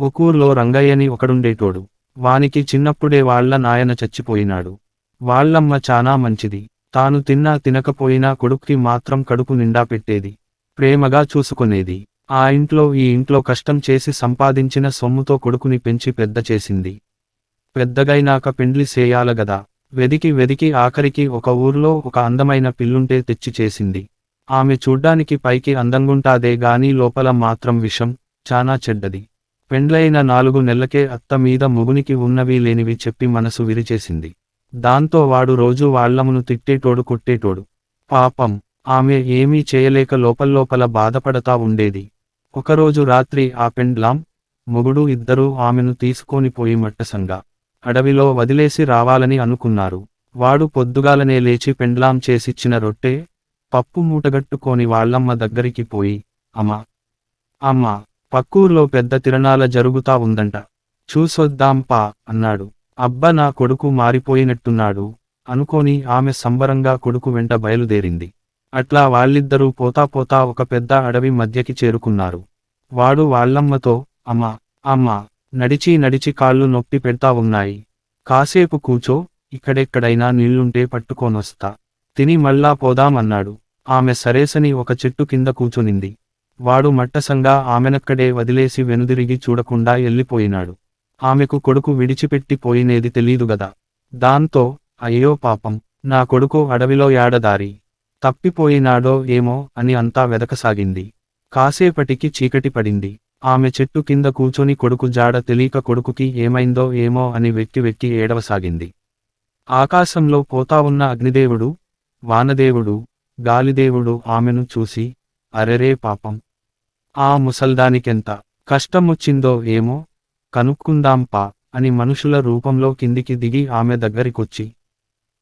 ఒకూర్లో రంగయ్యని ఒకడుండేటోడు. వానికి చిన్నప్పుడే వాళ్ళ నాయన చచ్చిపోయినాడు. వాళ్ళమ్మ చానా మంచిది. తాను తిన్నా తినకపోయినా కొడుక్కి మాత్రం కడుపు నిండా పెట్టేది. ప్రేమగా చూసుకొనేది. ఆ ఇంట్లో ఈ ఇంట్లో కష్టం చేసి సంపాదించిన సొమ్ముతో కొడుకుని పెంచి పెద్ద చేసింది. పెద్దగైనాక పెండ్లి సేయాలగదా. వెదికి వెదికి ఆఖరికి ఒక ఊర్లో ఒక అందమైన పిల్లుంటే తెచ్చి చేసింది. ఆమె చూడ్డానికి పైకి అందంగుంటాదే గాని లోపల మాత్రం విషం, చానా చెడ్డది. పెండ్లైన 4 నెలలకే అత్త మీద మొగునికి ఉన్నవి లేనివి చెప్పి మనసు విరిచేసింది. దాంతో వాడు రోజూ వాళ్ళమ్మను తిట్టేటోడు కొట్టేటోడు. పాపం ఆమె ఏమీ చేయలేక లోపల్లోపల బాధపడతా ఉండేది. ఒకరోజు రాత్రి ఆ పెండ్లాం, మొగుడు ఇద్దరూ ఆమెను తీసుకొనిపోయి మట్టసంగా అడవిలో వదిలేసి రావాలని అనుకున్నారు. వాడు పొద్దుగాలనే లేచి పెండ్లాం చేసిచ్చిన రొట్టె, పప్పు మూటగట్టుకొని వాళ్ళమ్మ దగ్గరికి పోయి, అమ్మా, పక్కూర్లో పెద్ద తిరణాల జరుగుతా ఉందంట. చూసొద్దాం పా అన్నాడు. అబ్బ నా కొడుకు మారిపోయినట్టున్నాడు అనుకోని ఆమె సంబరంగా కొడుకు వెంట బయలుదేరింది. అట్లా వాళ్ళిద్దరూ పోతా పోతా ఒక పెద్ద అడవి మధ్యకి చేరుకున్నారు. వాడు వాళ్ళమ్మతో, అమ్మా, నడిచి నడిచి కాళ్ళు నొప్పి పెడతా ఉన్నాయి. కాసేపు కూచో, ఇక్కడెక్కడైనా నీళ్లుంటే పట్టుకోనొస్తా. తిని మళ్ళా పోదాం అన్నాడు. ఆమె సరేసని ఒక చెట్టు కింద కూచొనింది. వాడు మట్టసంగా ఆమెనక్కడే వదిలేసి వెనుదిరిగి చూడకుండా ఎల్లిపోయినాడు. ఆమెకు కొడుకు విడిచిపెట్టి పోయినేది తెలీదుగదా. దాంతో, అయ్యో పాపం, నా కొడుకు అడవిలో యాడదారి తప్పిపోయినాడో ఏమో అని అంతా వెదకసాగింది. కాసేపటికి చీకటి పడింది. ఆమె చెట్టు కింద కూచొని కొడుకు జాడ తెలీక కొడుకుకి ఏమైందో ఏమో అని వెక్కి వెక్కి ఏడవసాగింది. ఆకాశంలో పోతా ఉన్న అగ్నిదేవుడు, వానదేవుడు, గాలిదేవుడు ఆమెను చూసి, అరెరే పాపం, ఆ ముసల్దానికెంత కష్టమొచ్చిందో ఏమో, కనుక్కుందాం పా అని మనుషుల రూపంలో కిందికి దిగి ఆమె దగ్గరికొచ్చి,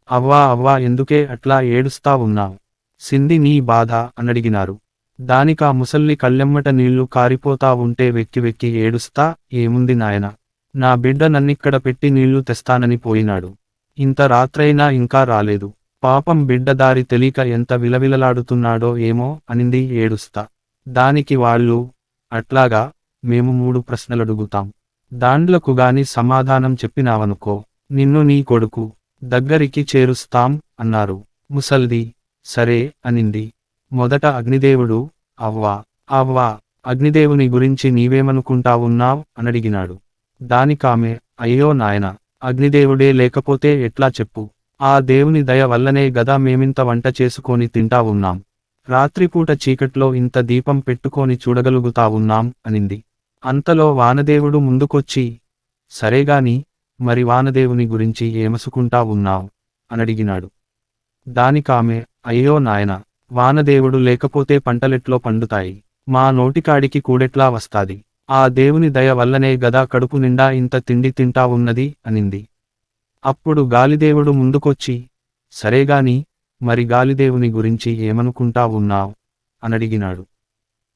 అవ్వా ఎందుకే అట్లా ఏడుస్తా ఉన్నావ్? సింది నీ బాధ అనడిగినారు. దానికా ముసల్లి కళ్ళెమ్మట నీళ్లు కారిపోతా ఉంటే వెక్కి వెక్కి ఏడుస్తా, ఏముంది నాయనా, నా బిడ్డ నన్నిక్కడ పెట్టి నీళ్లు తెస్తానని పోయినాడు. ఇంత రాత్రైనా ఇంకా రాలేదు. పాపం బిడ్డ దారి తెలీక ఎంత విలవిలలాడుతున్నాడో ఏమో అనింది ఏడుస్తా. దానికి వాళ్ళు, అట్లాగా, మేము 3 ప్రశ్నలడుగుతాం. దాండ్లకుగాని సమాధానం చెప్పినావనుకో, నిన్ను నీ కొడుకు దగ్గరికి చేరుస్తాం అన్నారు. ముసల్ది, సరే అనింది. మొదట అగ్నిదేవుడు, అవ్వా, అగ్నిదేవుని గురించి నీవేమనుకుంటావున్నావ్ అనడిగినాడు. దానికామె, అయ్యో నాయనా, అగ్నిదేవుడే లేకపోతే ఎట్లా చెప్పు. ఆ దేవుని దయ వల్లనే గదా మేమింత వంట చేసుకొని తింటా ఉన్నాం. రాత్రిపూట చీకట్లో ఇంత దీపం పెట్టుకొని చూడగలుగుతా ఉన్నాం అనింది. అంతలో వానదేవుడు ముందుకొచ్చి, సరేగాని, మరి వానదేవుని గురించి ఏమసుకుంటా ఉన్నావ్ అనడిగినాడు. దానికామె, అయ్యో నాయనా, వానదేవుడు లేకపోతే పంటలెట్లో పండుతాయి, మా నోటికాడికి కూడెట్లా వస్తాది. ఆ దేవుని దయ వల్లనే గదా కడుపు నిండా ఇంత తిండి తింటా ఉన్నది అనింది. అప్పుడు గాలిదేవుడు ముందుకొచ్చి, సరేగాని, మరి గాలిదేవుని గురించి ఏమనుకుంటా ఉన్నావ్ అనడిగినాడు.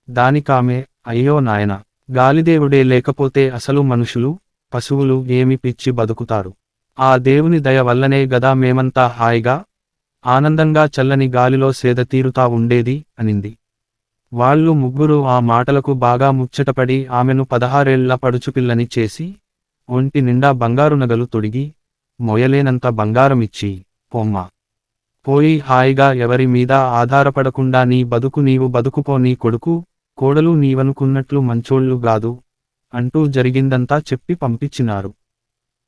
దానికామె, అయ్యో నాయనా, గాలిదేవుడే లేకపోతే అసలు మనుషులు, పశువులు ఏమి పిచ్చి బతుకుతారు. ఆ దేవుని దయ వల్లనే గదా మేమంతా హాయిగా, ఆనందంగా చల్లని గాలిలో సేద తీరుతా ఉండేది అనింది. వాళ్ళు ముగ్గురు ఆ మాటలకు బాగా ముచ్చటపడి ఆమెను 16 ఏళ్ల పడుచుపిల్లని చేసి, ఒంటి నిండా బంగారు నగలు తొడిగి, మొయలేనంత బంగారమిచ్చి, పొమ్మా, పోయి హాయిగా ఎవరి మీద ఆధారపడకుండా నీ బతుకు నీవు బతుకుపో, నీ కొడుకు, కోడలు నీవనుకున్నట్లు మంచోళ్ళు గాదు అంటూ జరిగిందంతా చెప్పి పంపించినారు.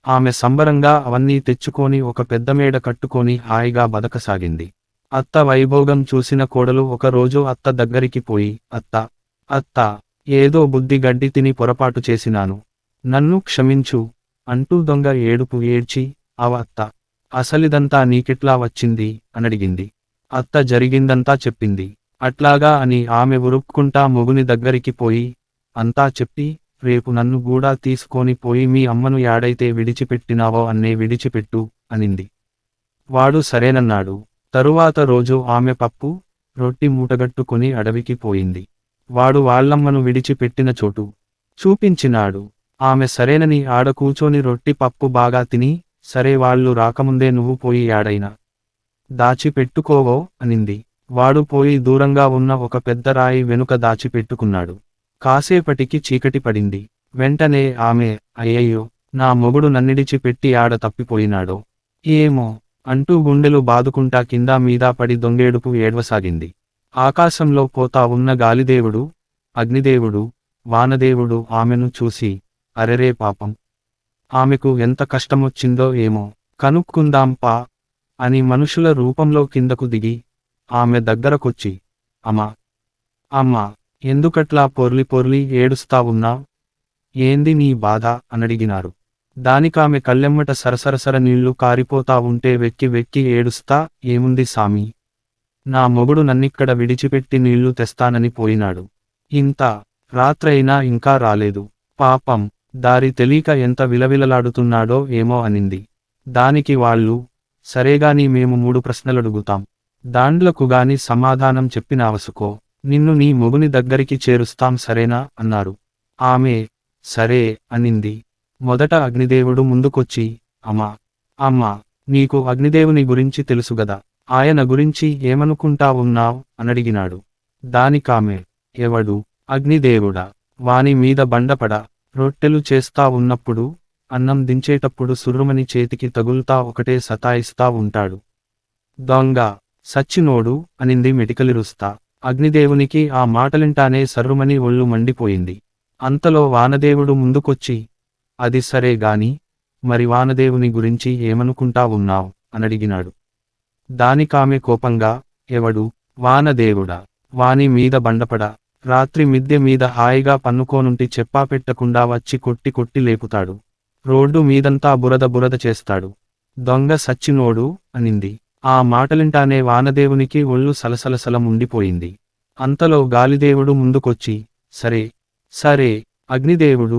ఆమె సంబరంగా అవన్నీ తెచ్చుకొని ఒక పెద్దమేడ కట్టుకొని హాయిగా బతకసాగింది. అత్త వైభోగం చూసిన కోడలు ఒకరోజు అత్త దగ్గరికి పోయి, అత్తా, ఏదో బుద్ధి గడ్డి తిని పొరపాటు చేసినాను, నన్ను క్షమించు అంటూ దొంగ ఏడుపు ఏడ్చి, అత్త, అసలిదంతా నీకెట్లా వచ్చింది అనడిగింది. అత్త జరిగిందంతా చెప్పింది. అట్లాగా అని ఆమె ఉరుక్కుంటా మొగుని దగ్గరికి పోయి, అంతా చెప్పి, రేపు నన్ను గూడా తీసుకొని పోయి మీ అమ్మను యాడైతే విడిచిపెట్టినావో అన్నే విడిచిపెట్టు అనింది. వాడు సరేనన్నాడు. తరువాత రోజు ఆమె పప్పు, రొట్టి మూటగట్టుకుని అడవికి పోయింది. వాడు వాళ్ళమ్మను విడిచిపెట్టిన చోటు చూపించినాడు. ఆమె సరేనని ఆడ కూచోని రొట్టి పప్పు బాగా తిని, సరే వాళ్ళు రాకముందే నువ్వు పోయి యాడైనా దాచిపెట్టుకోవో అనింది. వాడు పోయి దూరంగా ఉన్న ఒక పెద్ద రాయి వెనుక దాచిపెట్టుకున్నాడు. కాసేపటికి చీకటి పడింది. వెంటనే ఆమె, అయ్యయ్యో, నా మొగుడు నన్నిడిచి పెట్టి ఆడ తప్పిపోయినాడో ఏమో అంటూ గుండెలు బాదుకుంటా కిందా మీదా పడి దొంగేడుపు ఏడ్వసాగింది. ఆకాశంలో పోతా ఉన్న గాలిదేవుడు, అగ్నిదేవుడు, వానదేవుడు ఆమెను చూసి, అరెరే పాపం, ఆమెకు ఎంత కష్టమొచ్చిందో ఏమో, కనుక్కుందాం పా అని మనుషుల రూపంలో కిందకు దిగి, ఆమె దగ్గరకొచ్చి, అమ్మా, అమ్మా, ఎందుకట్లా పొర్లి పొర్లి ఏడుస్తా ఉన్నావ్? ఏంది నీ బాధ అనడిగినారు. దానికామె కళ్ళెమ్మట సరసరసర నీళ్లు కారిపోతా ఉంటే వెక్కి వెక్కి ఏడుస్తా, ఏముంది సామీ, నా మొగుడు నన్నిక్కడ విడిచిపెట్టి నీళ్లు తెస్తానని పోయినాడు. ఇంత రాత్రైనా ఇంకా రాలేదు. పాపం, దారి తెలీక ఎంత విలవిలలాడుతున్నాడో ఏమో అనింది. దానికి వాళ్ళు, సరేగాని మేము 3 ప్రశ్నలడుగుతాం. దాండ్లకుగాని సమాధానం చెప్పినావసుకో, నిన్ను నీ మొగుని దగ్గరికి చేరుస్తాం సరేనా అన్నారు. ఆమె, సరే అనింది. మొదట అగ్నిదేవుడు ముందుకొచ్చి, అమ్మా, అమ్మా, నీకు అగ్నిదేవుని గురించి తెలుసుగదా, ఆయన గురించి ఏమనుకుంటా ఉన్నావ్ అనడిగినాడు. దానికామె, ఎవడు, అగ్నిదేవుడా, వాని మీద బండపడ, రొట్టెలు చేస్తా ఉన్నప్పుడు, అన్నం దించేటప్పుడు సుర్రుమని చేతికి తగుల్తా ఒకటే సతాయిస్తా ఉంటాడు. దొంగ, సచ్చినోడు అనింది మెటికలిరుస్తా. అగ్నిదేవునికి ఆ మాటలింటానే సర్రుమని ఒళ్ళు మండిపోయింది. అంతలో వానదేవుడు ముందుకొచ్చి, అది సరే గాని, మరి వానదేవుని గురించి ఏమనుకుంటా ఉన్నావ్ అనడిగినాడు. దానికామె కోపంగా, ఎవడు, వానదేవుడా, వాని మీద బండపడ, రాత్రి మిద్దె మీద హాయిగా పన్నుకోనుంటి చెప్పాపెట్టకుండా వచ్చి కొట్టి కొట్టి లేపుతాడు. రోడ్డు మీదంతా బురద బురద చేస్తాడు. దొంగ సచ్చినోడు అనింది. ఆ మాటలింటానే వానదేవునికి ఒళ్ళు సలసలసల ఉండిపోయింది. అంతలో గాలిదేవుడు ముందుకొచ్చి, సరే సరే, అగ్నిదేవుడు,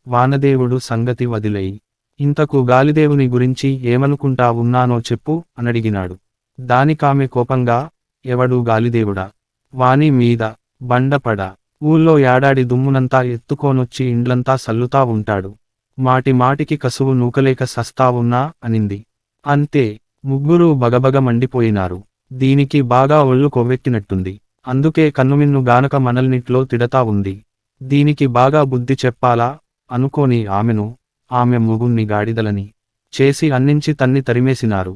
వానదేవుడు సంగతి వదిలేయి, ఇంతకు గాలిదేవుని గురించి ఏమనుకుంటా ఉన్నానో చెప్పు అనడిగినాడు. దానికామె కోపంగా, ఎవడు గాలిదేవుడా, వాని మీద బండపడ, ఊళ్ళో యాడాడి దుమ్మునంతా ఎత్తుకోనొచ్చి ఇండ్లంతా సల్లుతా ఉంటాడు. మాటి మాటికి కసువు నూకలేక సస్తా ఉన్నా అనింది. అంతే, ముగ్గురూ బగబగ మండిపోయినారు. దీనికి బాగా ఒళ్ళు కొవ్వెక్కినట్టుంది. అందుకే కన్నుమిన్ను గానక మనల్నిట్లో తిడతా ఉంది. దీనికి బాగా బుద్ధి చెప్పాలా అనుకోని ఆమెను, ఆమె మొగుణ్ణి గాడిదలని చేసి అన్నించి తన్ని తరిమేసినారు.